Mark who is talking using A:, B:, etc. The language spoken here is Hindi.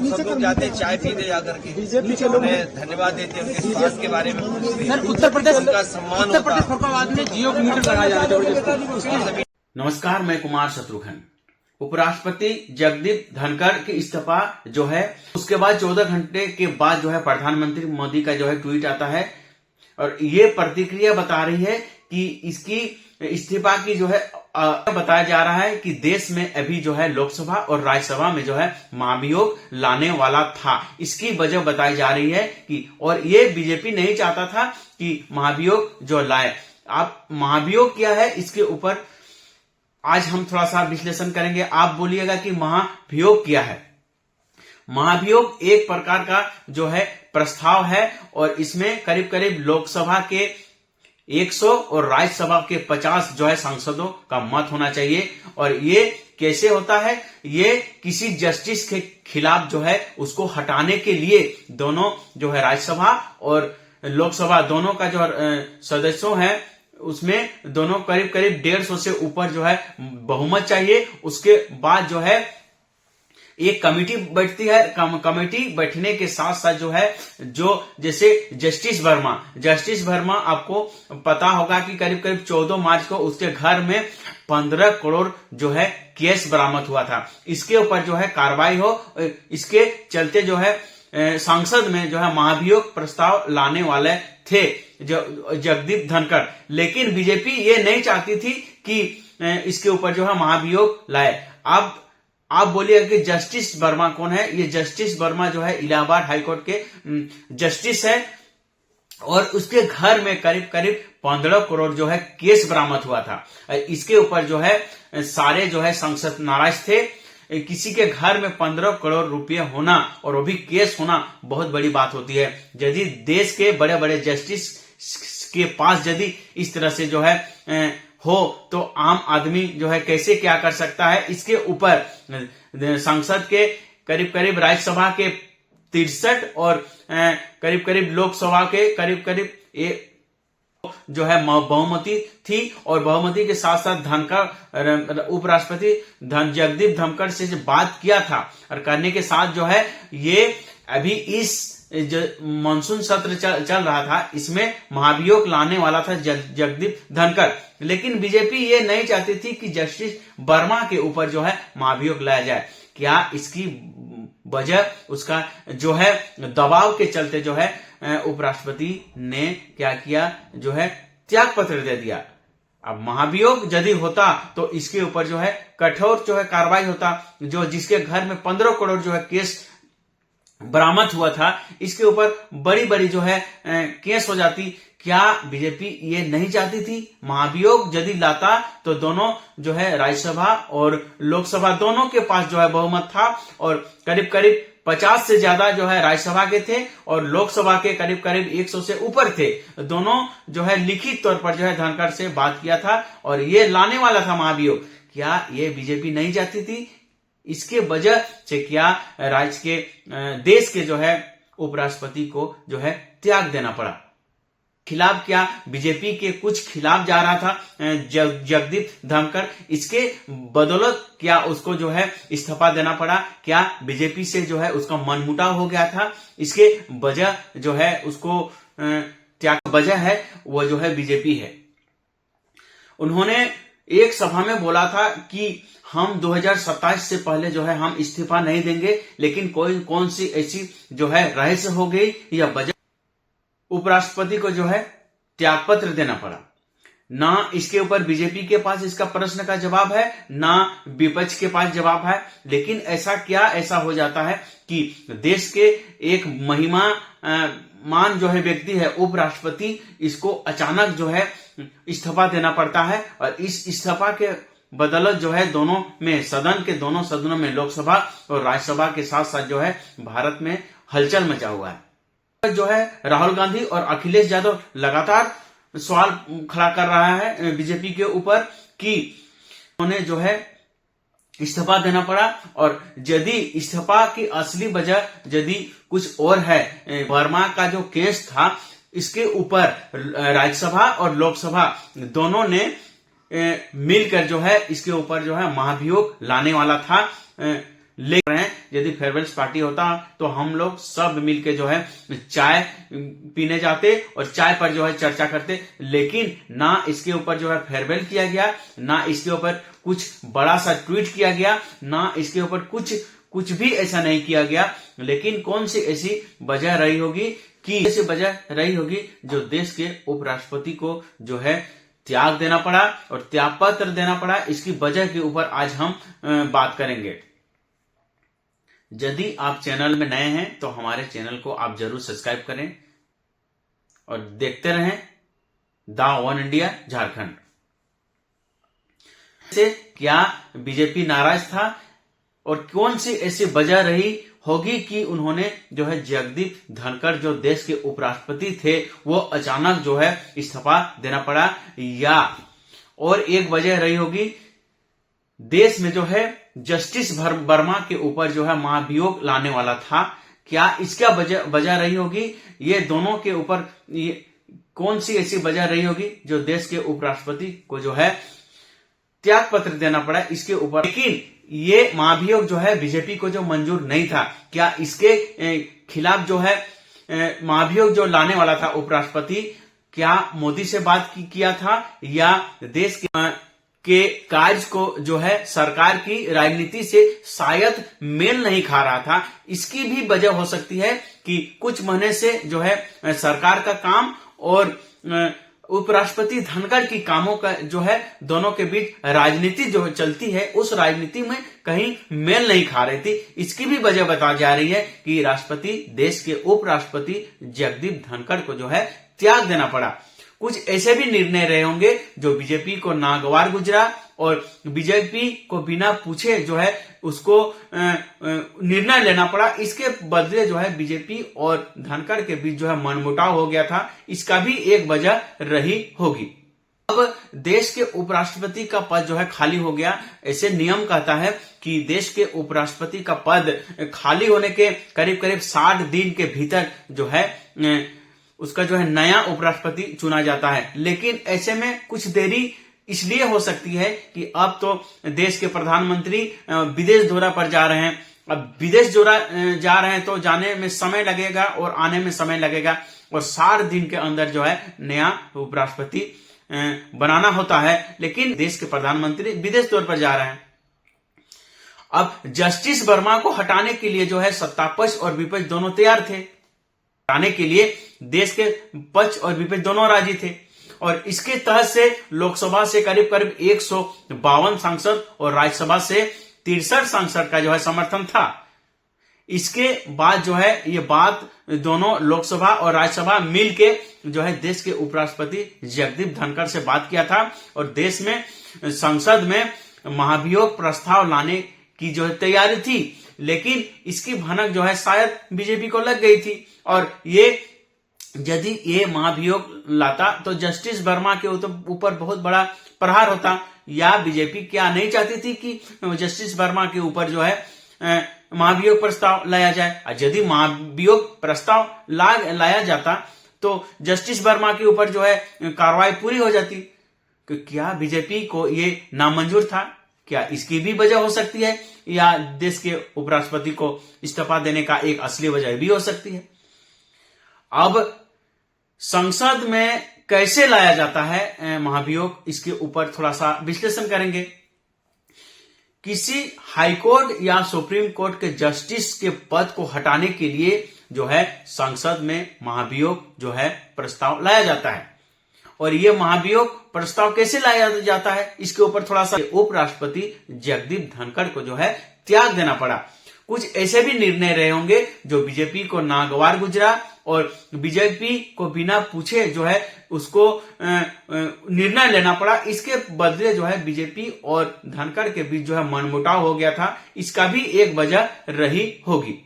A: सब लोग जाते चाय पीते जाकर के
B: बीजेपी के लोग
A: उन्हें धन्यवाद देते हैं, उनके स्वास्थ्य के बारे में पूछते हैं।
B: सर, उत्तर प्रदेश
A: उनका सम्मान होता है।
B: फरुखाबाद में जियो की मीटर लगाया जा रहा है।
C: नमस्कार, मैं कुमार शत्रुघ्न। उपराष्ट्रपति जगदीप धनखड़ के इस्तीफा जो है उसके बाद 14 घंटे के बाद जो है प्रधानमंत्री मोदी का जो है ट्वीट आता है और ये प्रतिक्रिया बता रही है कि इसकी इस्तीफा की जो है बताया जा रहा है कि देश में अभी जो है लोकसभा और राज्यसभा में जो है महाभियोग लाने वाला था। इसकी वजह बताई जा रही है कि और ये बीजेपी नहीं चाहता था कि महाभियोग जो लाए। आप महाभियोग क्या है इसके ऊपर आज हम थोड़ा सा विश्लेषण करेंगे। आप बोलिएगा कि महाभियोग क्या है। महाभियोग एक प्रकार का जो है प्रस्ताव है और इसमें करीब करीब लोकसभा के 100 और राज्यसभा के 50 जो है सांसदों का मत होना चाहिए। और ये कैसे होता है, ये किसी जस्टिस के खिलाफ जो है उसको हटाने के लिए दोनों जो है राज्यसभा और लोकसभा दोनों का जो सदस्यों है उसमें दोनों करीब करीब 150 से ऊपर जो है बहुमत चाहिए। उसके बाद जो है एक कमेटी बैठती है। कमेटी बैठने के साथ साथ जो है जो जैसे जस्टिस वर्मा आपको पता होगा कि करीब करीब 14 मार्च को उसके घर में 15 करोड़ जो है केस बरामद हुआ था। इसके ऊपर जो है कार्रवाई हो, इसके चलते जो है संसद में जो है महाभियोग प्रस्ताव लाने वाले थे जगदीप धनखड़। लेकिन बीजेपी ये नहीं चाहती थी कि इसके ऊपर जो है महाभियोग लाए। अब आप बोलिए कि जस्टिस वर्मा कौन है। ये जस्टिस वर्मा जो है इलाहाबाद हाईकोर्ट के जस्टिस है और उसके घर में करीब करीब 15 करोड़ जो है केस बरामद हुआ था। इसके ऊपर जो है सारे जो है सांसद नाराज थे। किसी के घर में 15 करोड़ रुपए होना और वो भी केस होना बहुत बड़ी बात होती है। यदि देश के बड़े बड़े जस्टिस के पास यदि इस तरह से जो है हो तो आम आदमी जो है कैसे क्या कर सकता है। इसके ऊपर संसद के करीब करीब राज्यसभा के 63 और करीब करीब लोकसभा के करीब करीब जो है बहुमति थी और बहुमति के साथ साथ धनखड़ उपराष्ट्रपति जगदीप धनखड़ से जो बात किया था और करने के साथ जो है ये अभी इस जो मानसून सत्र चल रहा था इसमें महाभियोग लाने वाला था जगदीप धनखड़। लेकिन बीजेपी ये नहीं चाहती थी कि जस्टिस वर्मा के ऊपर जो है महाभियोग लाया जाए। क्या इसकी वजह उसका जो है दबाव के चलते जो है उपराष्ट्रपति ने क्या किया, जो है त्याग पत्र दे दिया। अब महाभियोग यदि होता तो इसके ऊपर जो है कठोर जो है कार्रवाई होता। जो जिसके घर में 15 करोड़ जो है केस बरामद हुआ था इसके ऊपर बड़ी बड़ी जो है केस हो जाती। क्या बीजेपी ये नहीं चाहती थी? महाभियोग यदि लाता तो दोनों जो है राज्यसभा और लोकसभा दोनों के पास जो है बहुमत था और करीब करीब 50 से ज्यादा जो है राज्यसभा के थे और लोकसभा के करीब करीब 100 से ऊपर थे। दोनों जो है लिखित तौर पर जो है धनखड़ से बात किया था और ये लाने वाला था महाभियोग। क्या ये बीजेपी नहीं चाहती थी? इसके वजह से क्या राज्य के देश के जो है उपराष्ट्रपति को जो है त्याग देना पड़ा। खिलाफ क्या बीजेपी के कुछ खिलाफ जा रहा था जगदीप धनखड़, इसके बदौलत क्या उसको जो है इस्तीफा देना पड़ा? क्या बीजेपी से जो है उसका मनमुटाव हो गया था? इसके वजह जो है उसको त्याग वजह है वो जो है बीजेपी है। उन्होंने एक सभा में बोला था कि हम 2027 से पहले जो है हम इस्तीफा नहीं देंगे। लेकिन कौन सी ऐसी जो है रहस्य हो गई या वजह उपराष्ट्रपति को जो है त्यागपत्र देना पड़ा। ना इसके ऊपर बीजेपी के पास इसका प्रश्न का जवाब है, ना विपक्ष के पास जवाब है। लेकिन ऐसा हो जाता है कि देश के एक महिमा मान जो है व्यक्ति है उपराष्ट्रपति, इसको अचानक जो है इस्तीफा देना पड़ता है और इस इस्तीफा के बदौलत जो है दोनों में सदन के दोनों सदनों में लोकसभा और राज्यसभा के साथ साथ जो है भारत में हलचल मचा हुआ है। जो है राहुल गांधी और अखिलेश यादव लगातार सवाल खड़ा कर रहा है बीजेपी के ऊपर कि उन्हें जो है इस्तीफा देना पड़ा। और यदि इस्तीफा की असली वजह यदि कुछ और है, वर्मा का जो केस था इसके ऊपर राज्यसभा और लोकसभा दोनों ने मिलकर जो है इसके ऊपर जो है महाभियोग लाने वाला था। ले रहे हैं। यदि फेयरवेल पार्टी होता तो हम लोग सब मिलके जो है चाय पीने जाते और चाय पर जो है चर्चा करते, लेकिन ना इसके ऊपर जो है फेयरवेल किया गया, ना इसके ऊपर कुछ बड़ा सा ट्वीट किया गया, ना इसके ऊपर कुछ भी ऐसा नहीं किया गया। लेकिन कौन सी ऐसी वजह रही होगी कि ऐसी वजह रही होगी जो देश के उपराष्ट्रपति को जो है त्याग देना पड़ा और त्यागपत्र देना पड़ा। इसकी वजह के ऊपर आज हम बात करेंगे। यदि आप चैनल में नए हैं तो हमारे चैनल को आप जरूर सब्सक्राइब करें और देखते रहें द वन इंडिया झारखंड। से क्या बीजेपी नाराज था और कौन सी ऐसी वजह रही होगी कि उन्होंने जो है जगदीप धनखड़ जो देश के उपराष्ट्रपति थे वो अचानक जो है इस्तीफा देना पड़ा, या और एक वजह रही होगी देश में जो है जस्टिस वर्मा के ऊपर जो है महाभियोग लाने वाला था। क्या इसका वजह रही होगी? ये दोनों के ऊपर कौन सी ऐसी वजह रही होगी जो देश के उपराष्ट्रपति को जो है त्याग पत्र देना पड़ा इसके ऊपर। लेकिन ये महाभियोग जो है बीजेपी को जो मंजूर नहीं था, क्या इसके खिलाफ जो है महाभियोग जो लाने वाला था उपराष्ट्रपति, क्या मोदी से बात किया था या देश के कार्य को जो है सरकार की राजनीति से शायद मेल नहीं खा रहा था? इसकी भी वजह हो सकती है कि कुछ महीने से जो है सरकार का काम और उपराष्ट्रपति धनखड़ की कामों का जो है दोनों के बीच राजनीति जो चलती है उस राजनीति में कहीं मेल नहीं खा रही थी। इसकी भी वजह बताई जा रही है कि राष्ट्रपति देश के उपराष्ट्रपति जगदीप धनखड़ को जो है त्याग देना पड़ा। कुछ ऐसे भी निर्णय रहे होंगे जो बीजेपी को नागवार गुजरा और बीजेपी को बिना पूछे जो है उसको निर्णय लेना पड़ा। इसके बदले जो है बीजेपी और धनखड़ के बीच जो है मनमुटाव हो गया था। इसका भी एक वजह रही होगी। अब देश के उपराष्ट्रपति का पद जो है खाली हो गया। ऐसे नियम कहता है कि देश के उपराष्ट्रपति का पद खाली होने के करीब करीब 60 दिन के भीतर जो है उसका जो है नया उपराष्ट्रपति चुना जाता है। लेकिन ऐसे में कुछ देरी इसलिए हो सकती है कि अब तो देश के प्रधानमंत्री विदेश दौरा पर जा रहे हैं। अब विदेश दौरा जा रहे हैं तो जाने में समय लगेगा और आने में समय लगेगा और 60 दिन के अंदर जो है नया उपराष्ट्रपति बनाना होता है। लेकिन देश के प्रधानमंत्री विदेश दौरे पर जा रहे हैं। अब जस्टिस वर्मा को हटाने के लिए जो है सत्तापक्ष और विपक्ष दोनों तैयार थे। हटाने के लिए देश के पक्ष और विपक्ष दोनों राजी थे और इसके तहत से लोकसभा से करीब करीब 152 सांसद और राज्यसभा से 63 सांसद का जो है समर्थन था। इसके बाद जो है ये बात दोनों लोकसभा और राज्यसभा मिलके जो है देश के उपराष्ट्रपति जगदीप धनखड़ से बात किया था और देश में संसद में महाभियोग प्रस्ताव लाने की जो है तैयारी थी। लेकिन इसकी भनक जो है शायद बीजेपी को लग गई थी और ये यदि ये महाभियोग लाता तो जस्टिस वर्मा के ऊपर बहुत बड़ा प्रहार होता। या बीजेपी क्या नहीं चाहती थी कि जस्टिस वर्मा के ऊपर जो है महाभियोग प्रस्ताव लाया जाए? यदि महाभियोग प्रस्ताव लाया जाता तो जस्टिस वर्मा के ऊपर जो है कार्रवाई पूरी हो जाती। क्या बीजेपी को ये नामंजूर था? क्या इसकी भी वजह हो सकती है या देश के उपराष्ट्रपति को इस्तीफा देने का एक असली वजह भी हो सकती है? अब संसद में कैसे लाया जाता है महाभियोग, इसके ऊपर थोड़ा सा विश्लेषण करेंगे। किसी हाईकोर्ट या सुप्रीम कोर्ट के जस्टिस के पद को हटाने के लिए जो है संसद में महाभियोग जो है प्रस्ताव लाया जाता है और ये महाभियोग प्रस्ताव कैसे लाया जाता है इसके ऊपर थोड़ा सा उपराष्ट्रपति जगदीप धनखड़ को जो है त्याग देना पड़ा। कुछ ऐसे भी निर्णय रहे होंगे जो बीजेपी को नागवार गुजरा और बीजेपी को बिना पूछे जो है उसको निर्णय लेना पड़ा। इसके बदले जो है बीजेपी और धनखड़ के बीच जो है मनमुटाव हो गया था। इसका भी एक वजह रही होगी।